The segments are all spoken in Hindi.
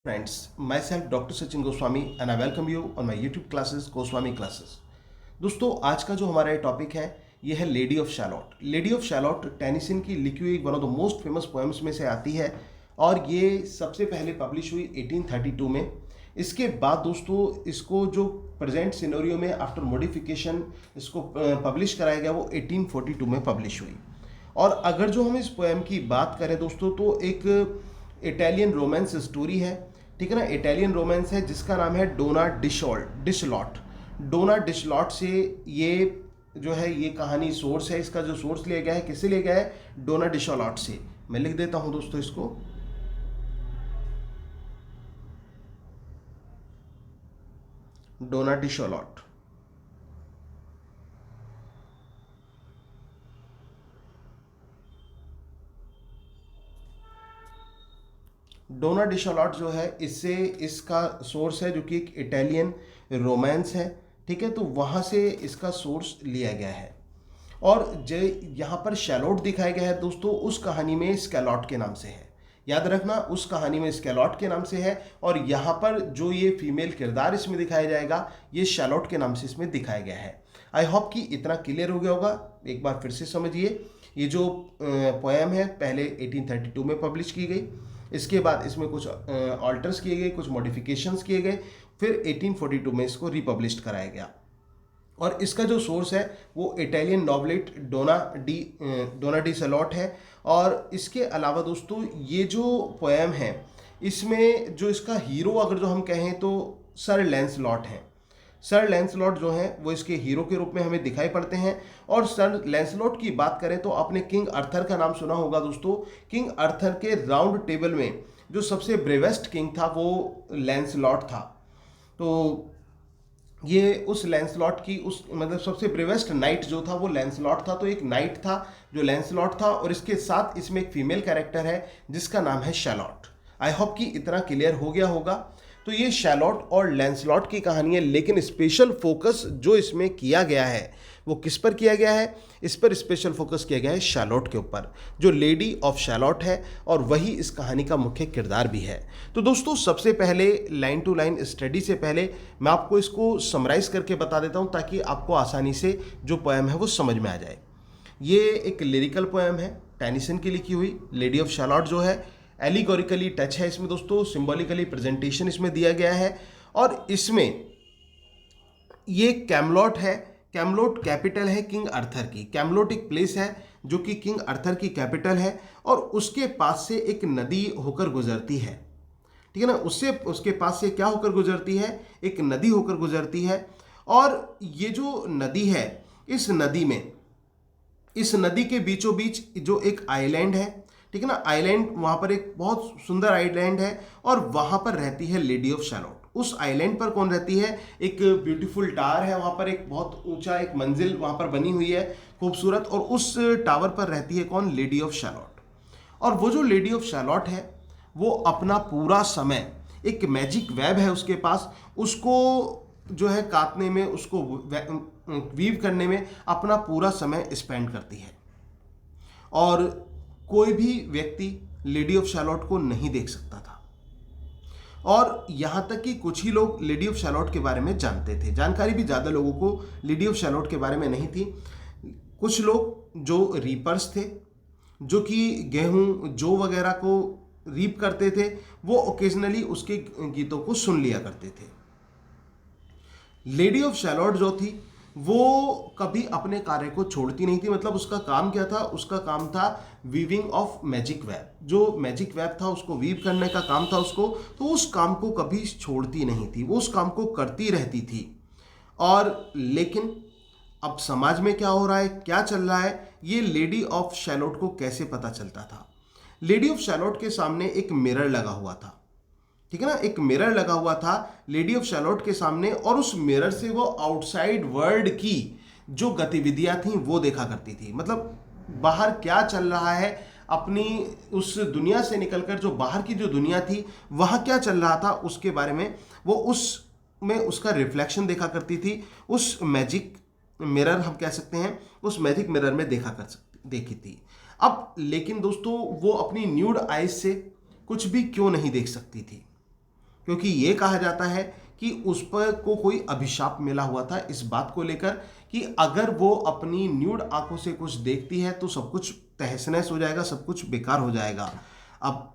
Friends, myself Dr. Sachin Goswami and I welcome you on my YouTube classes Goswami Classes। दोस्तों आज का जो हमारा ये टॉपिक है ये है lady of Shalott. Lady of Shalott Tennyson की लिखी हुई one of the most famous poems में से आती है और ये सबसे पहले पब्लिश हुई 1832 में। इसके बाद दोस्तों इसको जो प्रेजेंट सिनेरियो में आफ्टर मॉडिफिकेशन इसको पब्लिश कराया गया वो 1842 में पब्लिश हुई। और अगर जो हम इस पोएम की बात करें दोस्तों तो एक इटालियन रोमांस स्टोरी है, ठीक है ना। इटालियन रोमांस है जिसका नाम है डोना डिशलॉट। डोना डिशलॉट से ये जो है ये कहानी सोर्स है, इसका जो सोर्स लिया गया है किससे लिया गया है, डोना डिशलॉट से। मैं लिख देता हूं दोस्तों इसको, डोना डिशलॉट। डोना डिशलॉट जो है इससे इसका सोर्स है जो कि एक इटालियन रोमांस है, ठीक है। तो वहाँ से इसका सोर्स लिया गया है। और जो यहाँ पर शैलॉट दिखाया गया है दोस्तों उस कहानी में स्कैलॉट के नाम से है। याद रखना उस कहानी में स्कैलॉट के नाम से है और यहाँ पर जो ये फीमेल किरदार इसमें दिखाया जाएगा ये शैलॉट के नाम से इसमें दिखाया गया है। आई होप कि इतना क्लियर हो गया होगा। एक बार फिर से समझिए, ये जो पोएम है पहले 1832 में पब्लिश की गई, इसके बाद इसमें कुछ ऑल्टर्स किए गए, कुछ मॉडिफिकेशंस किए गए, फिर 1842 में इसको रिपब्लिश कराया गया। और इसका जो सोर्स है वो इटालियन नॉवलेट डोना डी सलॉट है। और इसके अलावा दोस्तों ये जो पोएम है इसमें जो इसका हीरो अगर जो हम कहें तो सर लैंसलॉट हैं। सर लैंसलॉट जो हैं वो इसके हीरो के रूप में हमें दिखाई पड़ते हैं। और सर लैंसलॉट की बात करें तो आपने किंग अर्थर का नाम सुना होगा दोस्तों। किंग अर्थर के राउंड टेबल में जो सबसे ब्रेवेस्ट किंग था वो लैंसलॉट था। तो ये उस लैंसलॉट की उस मतलब सबसे ब्रेवेस्ट नाइट जो था वो लैंसलॉट था। तो एक नाइट था जो लैंसलॉट था और इसके साथ इसमें एक फीमेल कैरेक्टर है जिसका नाम है शैलॉट। आई होप कि इतना क्लियर हो गया होगा। तो ये शैलॉट और लैंसलॉट की कहानी है, लेकिन स्पेशल फोकस जो इसमें किया गया है वो किस पर किया गया है, इस पर स्पेशल फोकस किया गया है शैलॉट के ऊपर, जो लेडी ऑफ शैलॉट है और वही इस कहानी का मुख्य किरदार भी है। तो दोस्तों सबसे पहले लाइन टू लाइन स्टडी से पहले मैं आपको इसको समराइज करके बता देता हूँ ताकि आपको आसानी से जो पोएम है वो समझ में आ जाए। ये एक लिरिकल पोएम है टेनिसन की लिखी हुई। लेडी ऑफ शैलॉट जो है एलिगोरिकली टच है इसमें दोस्तों, सिंबॉलिकली प्रेजेंटेशन इसमें दिया गया है। और इसमें ये कैमलॉट है, कैमलॉट कैपिटल है किंग अर्थर की। कैमलॉट एक प्लेस है जो कि किंग अर्थर की कैपिटल है और उसके पास से एक नदी होकर गुजरती है, ठीक है ना। उसके पास से क्या होकर गुजरती है, एक नदी होकर गुजरती है। और ये जो नदी है इस नदी के बीचों बीच जो एक आइलैंड है, ठीक है ना। आइलैंड वहाँ पर एक बहुत सुंदर आइलैंड है और वहाँ पर रहती है लेडी ऑफ शैलॉट। उस आइलैंड पर कौन रहती है, एक ब्यूटीफुल टावर है वहाँ पर, एक बहुत ऊंचा एक मंजिल वहाँ पर बनी हुई है खूबसूरत, और उस टावर पर रहती है कौन, लेडी ऑफ शैलॉट। और वो जो लेडी ऑफ शैलॉट है वो अपना पूरा समय, एक मैजिक वेब है उसके पास, उसको जो है काटने में, उसको वीव करने में अपना पूरा समय स्पेंड करती है। और कोई भी व्यक्ति लेडी ऑफ शैलॉट को नहीं देख सकता था। और यहाँ तक कि कुछ ही लोग लेडी ऑफ शैलॉट के बारे में जानते थे। जानकारी भी ज़्यादा लोगों को लेडी ऑफ शैलॉट के बारे में नहीं थी। कुछ लोग जो रीपर्स थे, जो कि गेहूँ जौ वगैरह को रीप करते थे, वो ओकेजनली उसके गीतों को सुन लिया करते थे। लेडी ऑफ शैलॉट जो थी वो कभी अपने कार्य को छोड़ती नहीं थी। मतलब उसका काम क्या था, उसका काम था वीविंग ऑफ मैजिक वेब। जो मैजिक वेब था उसको वीव करने का काम था उसको, तो उस काम को कभी छोड़ती नहीं थी, वो उस काम को करती रहती थी। और लेकिन अब समाज में क्या हो रहा है, क्या चल रहा है, ये लेडी ऑफ शैलॉट को कैसे पता चलता था। लेडी ऑफ शैलॉट के सामने एक मिरर लगा हुआ था, ठीक है ना। एक मिरर लगा हुआ था लेडी ऑफ शैलॉट के सामने और उस मिरर से वो आउटसाइड वर्ल्ड की जो गतिविधियां थी वो देखा करती थी। मतलब बाहर क्या चल रहा है, अपनी उस दुनिया से निकलकर जो बाहर की जो दुनिया थी वहाँ क्या चल रहा था उसके बारे में वो उसमें उसका रिफ्लेक्शन देखा करती थी। उस मैजिक मिरर हम कह सकते हैं, उस मैजिक मिरर में देखी थी। अब लेकिन दोस्तों वो अपनी न्यूड आइज से कुछ भी क्यों नहीं देख सकती थी। क्योंकि ये कहा जाता है कि उस पर को कोई अभिशाप मिला हुआ था इस बात को लेकर कि अगर वो अपनी न्यूड आंखों से कुछ देखती है तो सब कुछ तहस नहस हो जाएगा, सब कुछ बेकार हो जाएगा। अब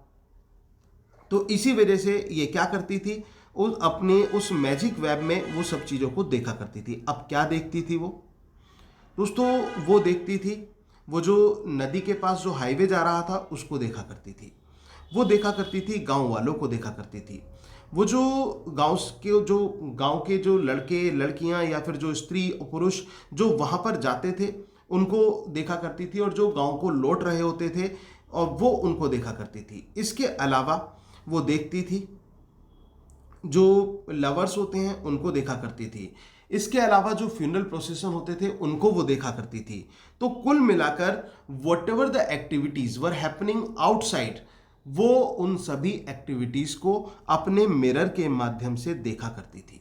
तो इसी वजह से ये क्या करती थी, उस अपने उस मैजिक वेब में वो सब चीज़ों को देखा करती थी। अब क्या देखती थी वो दोस्तों, वो देखती थी वो जो नदी के पास जो हाईवे जा रहा था उसको देखा करती थी, वो देखा करती थी गांव वालों को देखा करती थी, वो जो गांव के जो लड़के लड़कियां या फिर जो स्त्री और पुरुष जो वहां पर जाते थे उनको देखा करती थी, और जो गांव को लौट रहे होते थे और वो उनको देखा करती थी। इसके अलावा वो देखती थी जो लवर्स होते हैं उनको देखा करती थी। इसके अलावा जो फ्यूनरल प्रोसेशन होते थे उनको वो देखा करती थी। तो कुल मिलाकर what ever the activities were happening outside, वो उन सभी एक्टिविटीज को अपने मिरर के माध्यम से देखा करती थी।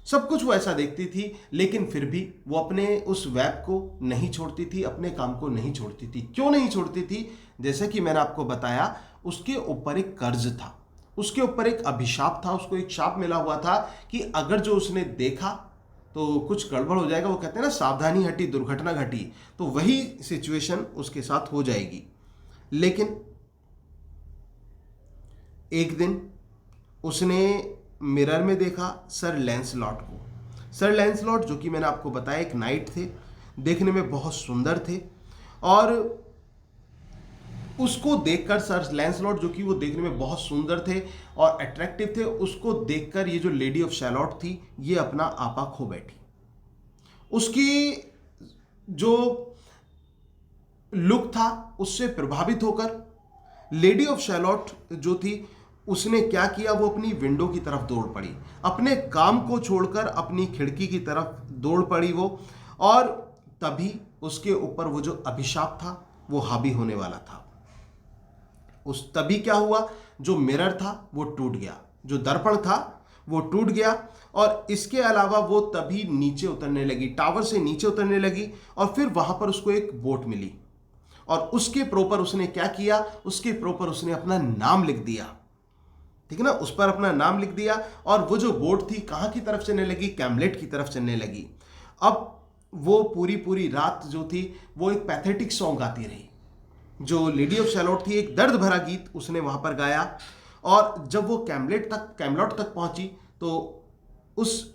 सब कुछ वो ऐसा देखती थी, लेकिन फिर भी वो अपने उस वेब को नहीं छोड़ती थी, अपने काम को नहीं छोड़ती थी। क्यों नहीं छोड़ती थी? जैसे कि मैंने आपको बताया, उसके ऊपर एक कर्ज था, उसके ऊपर एक अभिशाप था, उसको एक शाप मिला हुआ था कि अगर जो उसने देखा तो कुछ गड़बड़ हो जाएगा। वो कहते हैं ना, सावधानी हटी दुर्घटना घटी, तो वही सिचुएशन उसके साथ हो जाएगी। लेकिन एक दिन उसने मिरर में देखा सर लैंसलॉट को। सर लैंसलॉट जो कि मैंने आपको बताया एक नाइट थे, देखने में बहुत सुंदर थे, और उसको देखकर सर लैंसलॉट जो कि वो देखने में बहुत सुंदर थे और अट्रैक्टिव थे, उसको देखकर ये जो लेडी ऑफ शैलॉट थी ये अपना आपा खो बैठी। उसकी जो लुक था उससे प्रभावित होकर लेडी ऑफ शैलॉट जो थी उसने क्या किया, वो अपनी विंडो की तरफ दौड़ पड़ी, अपने काम को छोड़कर अपनी खिड़की की तरफ दौड़ पड़ी वो, और तभी उसके ऊपर वो जो अभिशाप था वो हावी होने वाला था। उस तभी क्या हुआ, जो मिरर था वो टूट गया, जो दर्पण था वो टूट गया, और इसके अलावा वो तभी नीचे उतरने लगी, टावर से नीचे उतरने लगी, और फिर वहां पर उसको एक बोट मिली, और उसके प्रोपर उसने क्या किया, उसके प्रोपर उसने अपना नाम लिख दिया, ठीक है ना, उस पर अपना नाम लिख दिया। और वो जो बोट थी कहां की तरफ चलने लगी, कैमलेट की तरफ चलने लगी। अब वो पूरी पूरी रात जो थी वो एक पैथेटिक सॉन्ग गाती रही। जो लेडी ऑफ शैलॉट थी एक दर्द भरा गीत उसने वहां पर गाया, और जब वो कैमलॉट तक पहुंची तो उस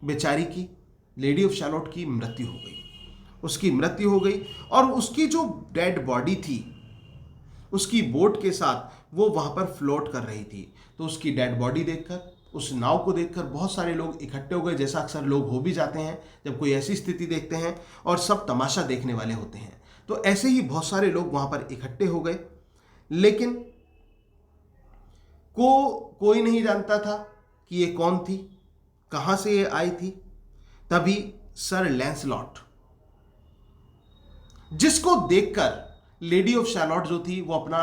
बेचारी की, लेडी ऑफ शैलॉट की मृत्यु हो गई, उसकी मृत्यु हो गई। और उसकी जो डेड बॉडी थी उसकी बोट के साथ वो वहां पर फ्लोट कर रही थी। तो उसकी डेड बॉडी देखकर, उस नाव को देखकर बहुत सारे लोग इकट्ठे हो गए, जैसा अक्सर लोग हो भी जाते हैं जब कोई ऐसी स्थिति देखते हैं, और सब तमाशा देखने वाले होते हैं। तो ऐसे ही बहुत सारे लोग वहां पर इकट्ठे हो गए, लेकिन कोई नहीं जानता था कि ये कौन थी, कहां से ये आई थी। तभी सर लैंसलॉट, जिसको देखकर लेडी ऑफ शैलॉट जो थी वो अपना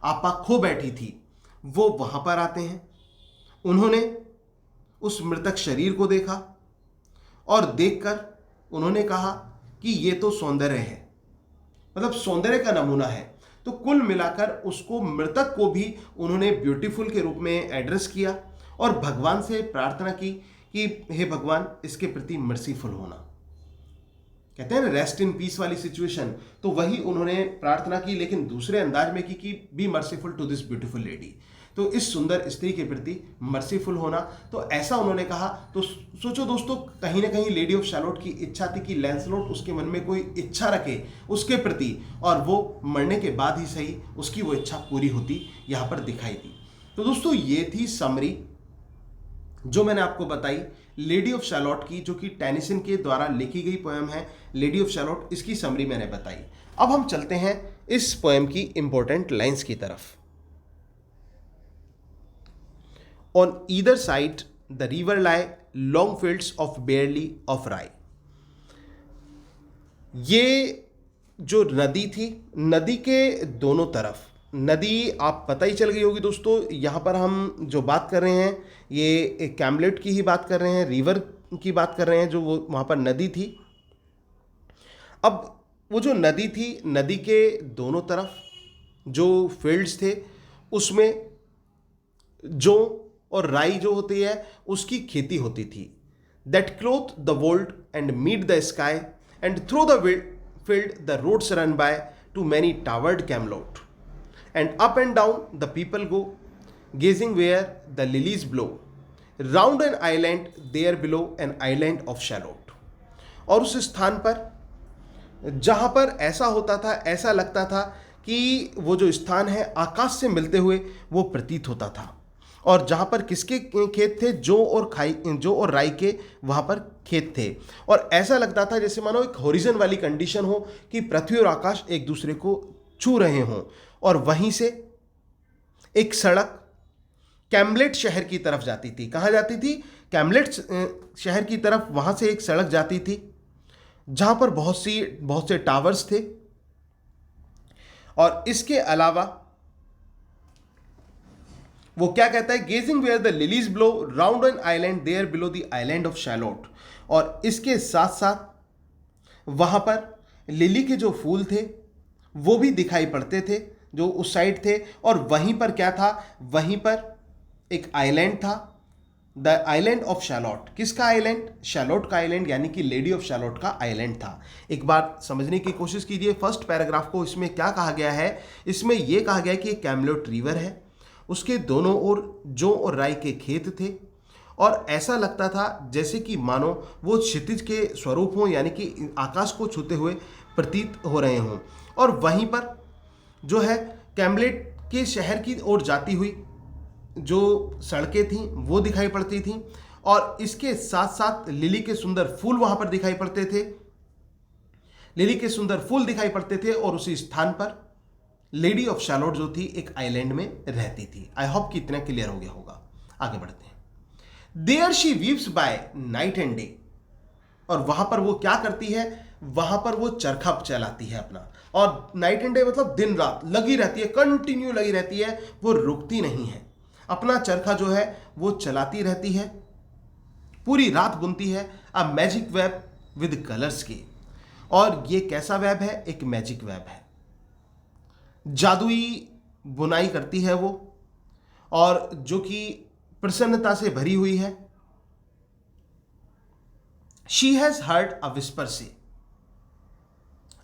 आपा खो बैठी थी, वो वहां पर आते हैं। उन्होंने उस मृतक शरीर को देखा और देखकर उन्होंने कहा कि ये तो सौंदर्य है, मतलब सौंदर्य का नमूना है। तो कुल मिलाकर उसको, मृतक को भी उन्होंने ब्यूटीफुल के रूप में एड्रेस किया और भगवान से प्रार्थना की कि हे भगवान इसके प्रति मर्सीफुल होना, कहते हैं ना रेस्ट इन पीस वाली सिचुएशन। तो वही उन्होंने प्रार्थना की, लेकिन दूसरे अंदाज में की कि be merciful to this beautiful lady, तो इस सुंदर स्त्री के प्रति मर्सीफुल होना। तो ऐसा उन्होंने कहा। तो सोचो दोस्तों, कहीं ना कहीं लेडी ऑफ शैलॉट की इच्छा थी कि लैंसलॉट उसके मन में कोई इच्छा रखे उसके प्रति, और वो मरने के बाद ही सही उसकी वो इच्छा पूरी होती, यहाँ पर दिखाई दी। तो दोस्तों ये थी समरी जो मैंने आपको बताई लेडी ऑफ शैलॉट की, जो कि टेनिसन के द्वारा लिखी गई पोएम है लेडी ऑफ शैलॉट। इसकी समरी मैंने बताई। अब हम चलते हैं इस पोएम की इंपॉर्टेंट लाइंस की तरफ। On either side the river lie long fields of barley of rye। ये जो नदी थी, नदी के दोनों तरफ, नदी आप पता ही चल गई होगी दोस्तों, यहाँ पर हम जो बात कर रहे हैं ये कैमलेट की ही बात कर रहे हैं, रिवर की बात कर रहे हैं, जो वो वहाँ पर नदी थी। अब वो जो नदी थी, नदी के दोनों तरफ जो फील्ड्स थे उसमें जो और राई जो होती है उसकी खेती होती थी। That clothe the world and meet the sky and through the field the roads run by to many towered Camelot and up and down the people go gazing where the lilies blow round an island there below an island of Shalott. और उस स्थान पर जहाँ पर ऐसा होता था, ऐसा लगता था कि वो जो स्थान है आकाश से मिलते हुए वो प्रतीत होता था। और जहाँ पर किसके खेत थे, जो और राई के वहाँ पर खेत थे। और ऐसा लगता था जैसे मानो एक हॉरिजन वाली कंडीशन हो कि पृथ्वी और आकाश एक दूसरे को छू रहे हों। और वहीं से एक सड़क कैमलेट शहर की तरफ जाती थी। कहाँ जाती थी? कैमलेट शहर की तरफ। वहाँ से एक सड़क जाती थी जहाँ पर बहुत से टावर्स थे। और इसके अलावा वो क्या कहता है, gazing where the lilies blow round an island there below the island of Shalott. और इसके साथ साथ वहाँ पर लिली के जो फूल थे वो भी दिखाई पड़ते थे जो उस साइड थे। और वहीं पर क्या था, वहीं पर एक आइलैंड था, द आइलैंड ऑफ शैलोट। किसका आइलैंड? शैलोट का आइलैंड, यानी कि लेडी ऑफ शैलोट का आइलैंड था। एक बार समझने की कोशिश कीजिए फर्स्ट पैराग्राफ को। इसमें क्या कहा गया है? इसमें यह कहा गया है कि एक कैमलोट रिवर है, उसके दोनों ओर जौ और राई के खेत थे। और ऐसा लगता था जैसे कि मानो वो क्षितिज के स्वरूप हों, यानी कि आकाश को छूते हुए प्रतीत हो रहे हों। और वहीं पर जो है कैमलेट के शहर की ओर जाती हुई जो सड़कें थीं वो दिखाई पड़ती थीं। और इसके साथ साथ लिली के सुंदर फूल वहां पर दिखाई पड़ते थे, लिली के सुंदर फूल दिखाई पड़ते थे। और उसी स्थान पर लेडी ऑफ शैलोट जो थी एक आइलैंड में रहती थी। आई होप कि इतना क्लियर हो गया होगा। आगे बढ़ते हैं। There she weaves by night and day. और वहां पर वो क्या करती है? वहां पर वो चरखा चलाती है अपना। और नाइट एंड डे मतलब दिन रात लगी रहती है, कंटिन्यू लगी रहती है, वो रुकती नहीं है। अपना चरखा जो है वो चलाती रहती है, पूरी रात बुनती है। A magic web with colours की। और ये कैसा वेब है? एक मैजिक वेब है, जादुई बुनाई करती है वो, और जो कि प्रसन्नता से भरी हुई है। She has heard a whisper say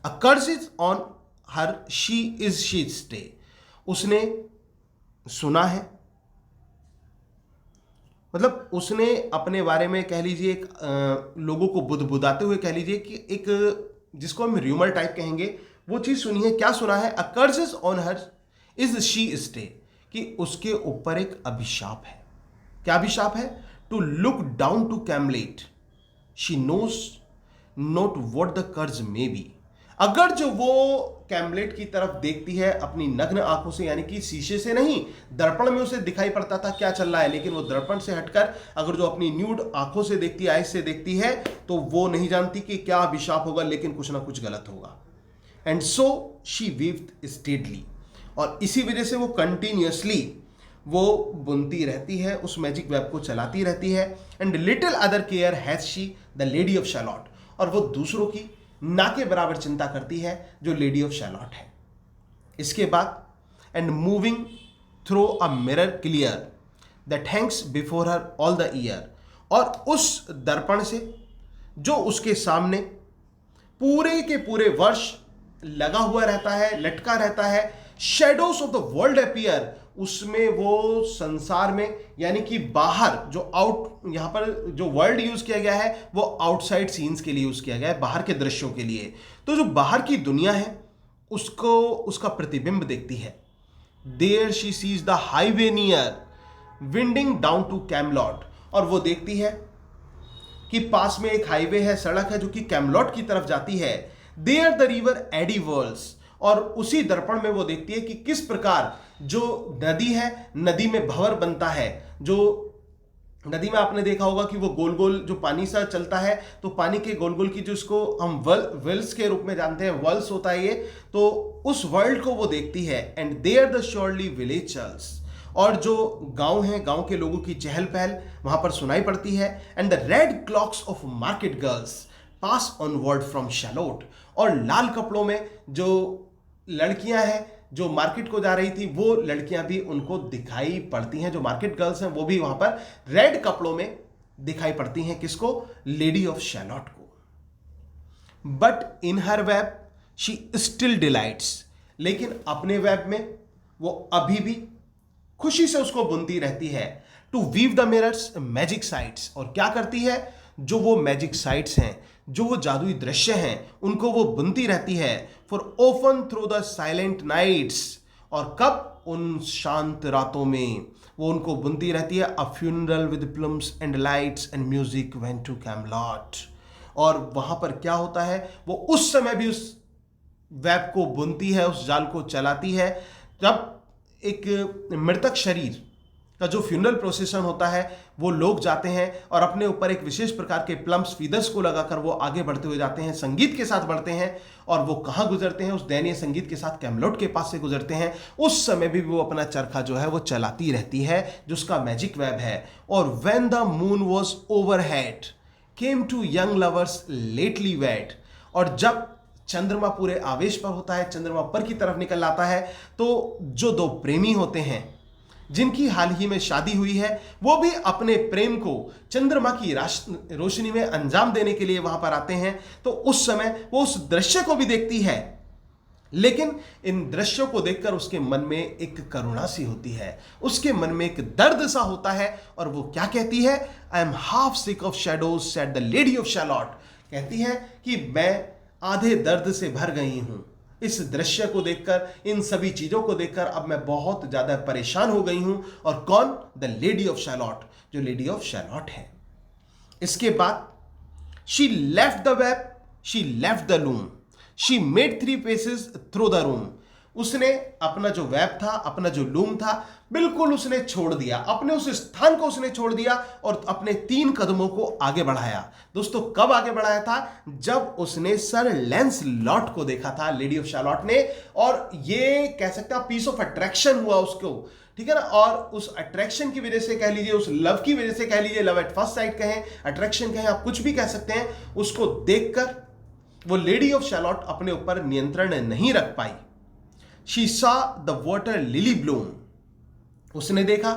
a curse is on her she stay. उसने सुना है, मतलब उसने अपने बारे में कह लीजिए एक लोगों को बुदबुदाते हुए कह लीजिए कि एक जिसको हम र्यूमर टाइप कहेंगे वो चीज सुनी है। क्या सुना है? A curse is on her is she stay, कि उसके ऊपर एक अभिशाप है। क्या अभिशाप है? To look down to Camelot she knows not what the curse may B. अगर जो वो कैमलेट की तरफ देखती है अपनी नग्न आंखों से, यानी कि शीशे से नहीं, दर्पण में उसे दिखाई पड़ता था क्या चल रहा है, लेकिन वो दर्पण से हटकर अगर जो अपनी न्यूड आंखों से देखती है, आईज से देखती है, तो वो नहीं जानती कि क्या अभिशाप होगा, लेकिन कुछ ना कुछ गलत होगा। And so she weaved steadily. और इसी वजह से वो कंटिन्यूअसली वो बुनती रहती है, उस मैजिक वेब को चलाती रहती है। And little other care has she the lady of Shalott. और वो दूसरों की ना के बराबर चिंता करती है जो लेडी ऑफ शैलोट है। इसके बाद and moving through a mirror clear that Hanks before her all the year. और उस दर्पण से जो उसके सामने पूरे के पूरे वर्ष लगा हुआ रहता है, लटका रहता है, shadows of the world appear. उसमें वो संसार में, यानी कि बाहर जो यहां पर जो वर्ल्ड यूज किया गया है वो आउटसाइड सीन्स के लिए यूज किया गया है, बाहर के दृश्यों के लिए। तो जो बाहर की दुनिया है उसको उसका प्रतिबिंब देखती है। There she sees the highway near winding down to Camelot. और वो देखती है कि पास में एक हाईवे है, सड़क है जो कि कैमलॉट की तरफ जाती है। There the river eddy whirls. और उसी दर्पण में वो देखती है कि किस प्रकार जो नदी है, नदी में भंवर बनता है। जो नदी में आपने देखा होगा कि वो गोल गोल जो पानी सा चलता है, तो पानी के गोल गोल की जो इसको हम वेल्स के रूप में जानते हैं, वर्ल्स होता है ये, तो उस वर्ल्ड को वो देखती है। And there the surly village churls. और जो गांव है, गांव के लोगों की चहल पहल वहां पर सुनाई पड़ती है। And the red clocks of market girls pass onward from shallot. और लाल कपड़ों में जो लड़कियां हैं जो मार्केट को जा रही थी वो लड़कियां भी उनको दिखाई पड़ती हैं, जो मार्केट गर्ल्स हैं वो भी वहां पर रेड कपड़ों में दिखाई पड़ती हैं। किसको? लेडी ऑफ शैलॉट को। But in her web she still delights, लेकिन अपने वेब में वो अभी भी खुशी से उसको बुनती रहती है। To weave the mirror's magic sights, और क्या करती है? जो वो मैजिक साइट्स हैं, जो वो जादुई दृश्य हैं, उनको वो बुनती रहती है। For open through the silent nights, और कब? उन शांत रातों में वो उनको बुनती रहती है। A funeral with plumes and lights and music went to Camelot, और वहां पर क्या होता है? वो उस समय भी उस वेब को बुनती है, उस जाल को चलाती है, जब एक मृतक शरीर का जो फ्यूनरल प्रोसेशन होता है वो लोग जाते हैं और अपने ऊपर एक विशेष प्रकार के प्लम्स फीदर्स को लगाकर वो आगे बढ़ते हुए जाते हैं, संगीत के साथ बढ़ते हैं। और वो कहाँ गुजरते हैं? उस दयनीय संगीत के साथ कैमलॉट के पास से गुजरते हैं। उस समय भी वो अपना चरखा जो है वो चलाती रहती है, जो उसका मैजिक वेब है। और when the moon was overhead came two young lovers lately wed, और जब चंद्रमा पूरे आवेश पर होता है, चंद्रमा ऊपर की तरफ निकल आता है, तो जो दो प्रेमी होते हैं जिनकी हाल ही में शादी हुई है, वो भी अपने प्रेम को चंद्रमा की रोशनी में अंजाम देने के लिए वहां पर आते हैं। तो उस समय वो उस दृश्य को भी देखती है, लेकिन इन दृश्यों को देखकर उसके मन में एक करुणा सी होती है, उसके मन में एक दर्द सा होता है। और वो क्या कहती है? I am half sick of shadows said the lady of Shalott, कहती है कि मैं आधे दर्द से भर गई हूं इस दृश्य को देखकर, इन सभी चीजों को देखकर अब मैं बहुत ज्यादा परेशान हो गई हूं। और कौन? द लेडी ऑफ शैलॉट, जो लेडी ऑफ शैलॉट है। इसके बाद she left the web, she left the loom, she made 3 paces through the room, उसने अपना जो वेब था, अपना जो लूम था, बिल्कुल उसने छोड़ दिया, अपने उस स्थान को उसने छोड़ दिया और अपने 3 कदमों को आगे बढ़ाया। दोस्तों कब आगे बढ़ाया था? जब उसने सर लैंसलॉट को देखा था, लेडी ऑफ शैलॉट ने। और ये कह सकता पीस ऑफ अट्रैक्शन हुआ उसको, ठीक है ना। और उस अट्रैक्शन की वजह से कह लीजिए, उस लव की वजह से कह लीजिए, लव एट फर्स्ट साइट कहें, अट्रैक्शन कहें, आप कुछ भी कह सकते हैं, उसको देखकर वो लेडी ऑफ शैलॉट अपने ऊपर नियंत्रण नहीं रख पाई। She saw the water lily bloom, उसने देखा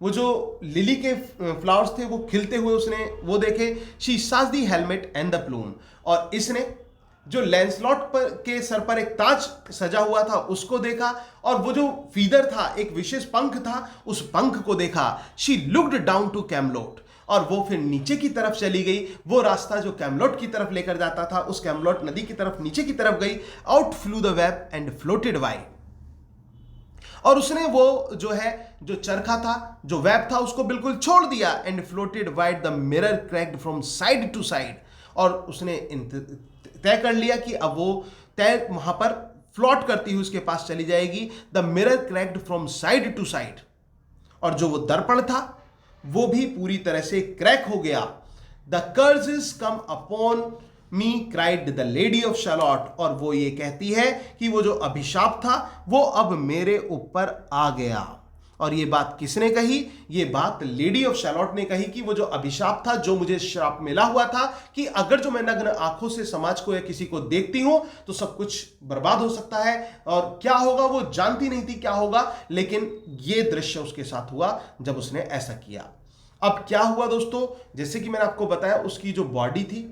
वो जो लिली के फ्लावर्स थे वो खिलते हुए, उसने वो देखे। She saw the helmet and the plume, और इसने जो लैंसलॉट पर के सर पर एक ताज सजा हुआ था उसको देखा, और वो जो फीदर था, एक विशेष पंख था, उस पंख को देखा। She looked down to Camelot, और वो फिर नीचे की तरफ चली गई। वो रास्ता जो कैमलॉट की तरफ लेकर जाता था, उस कैमलॉट नदी की तरफ नीचे की तरफ गई। Out flu the web and floated wide, और उसने वो जो है, जो चरखा था, जो वेब था, उसको बिल्कुल छोड़ दिया। And floated wide the mirror cracked from side to side, और उसने तय कर लिया कि अब वो तय वहां पर फ्लोट करती हुई उसके पास चली जाएगी। The mirror cracked from side to side, और जो वो दर्पण था वो भी पूरी तरह से क्रैक हो गया। The curse is come upon me cried the lady of Shalott, और वो ये कहती है कि वो जो अभिशाप था वो अब मेरे ऊपर आ गया। और ये बात किसने कही? ये बात लेडी ऑफ शैलॉट ने कही कि वो जो अभिशाप था, जो मुझे श्राप मिला हुआ था कि अगर जो मैं नग्न आंखों से समाज को या किसी को देखती हूं तो सब कुछ बर्बाद हो सकता है, और क्या होगा वो जानती नहीं थी क्या होगा, लेकिन ये दृश्य उसके साथ हुआ जब उसने ऐसा किया। अब क्या हुआ दोस्तों? जैसे कि मैंने आपको बताया, उसकी जो बॉडी थी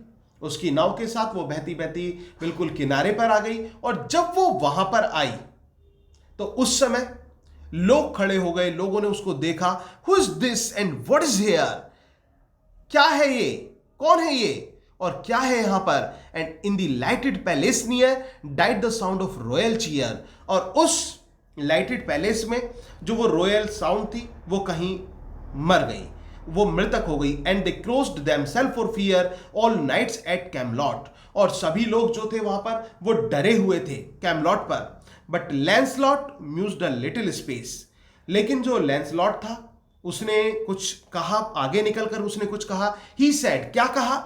उसकी नाव के साथ वो बहती बहती बिल्कुल किनारे पर आ गई, और जब वो वहां पर आई तो उस समय लोग खड़े हो गए, लोगों ने उसको देखा। Who is this and what is here, क्या है ये, कौन है ये, और क्या है यहां पर? And in the lighted palace near died the sound of royal cheer, और उस लाइटेड पैलेस में जो वो रॉयल साउंड थी वो कहीं मर गई, वो मृतक हो गई। And they crossed themselves for fear all knights at Camelot, और सभी लोग जो थे वहां पर वो डरे हुए थे कैमलॉट पर। But Lancelot म्यूज्ड a little space, लेकिन जो लैंसलॉट था उसने कुछ कहा, आगे निकलकर उसने कुछ कहा। ही सेड, क्या कहा?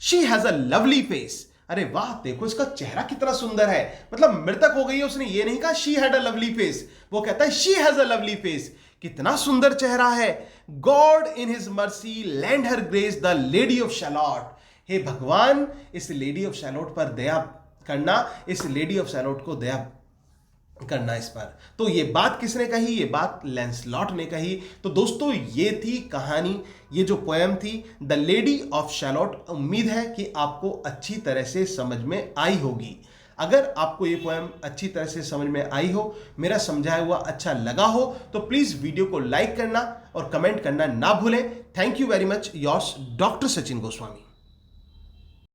She has a lovely face, अरे वाह देखो इसका चेहरा कितना सुंदर है। मतलब मृतक हो गई है, उसने ये नहीं कहा she had a lovely face, वो कहता है she has a lovely face, कितना सुंदर चेहरा है। God in his mercy lend her grace the lady of Shalott, हे भगवान इस लेडी ऑफ शैलॉट पर दया करना, इस लेडी ऑफ शैलॉट को दया करना इस पर। तो ये बात किसने कही? ये बात लैंसलॉट ने कही। तो दोस्तों ये थी कहानी, ये जो पोएम थी द लेडी ऑफ शैलॉट। उम्मीद है कि आपको अच्छी तरह से समझ में आई होगी। अगर आपको ये पोएम अच्छी तरह से समझ में आई हो, मेरा समझाया हुआ अच्छा लगा हो, तो प्लीज वीडियो को लाइक करना और कमेंट करना ना भूलें। Thank you very much, yours doctor Sachin Goswami.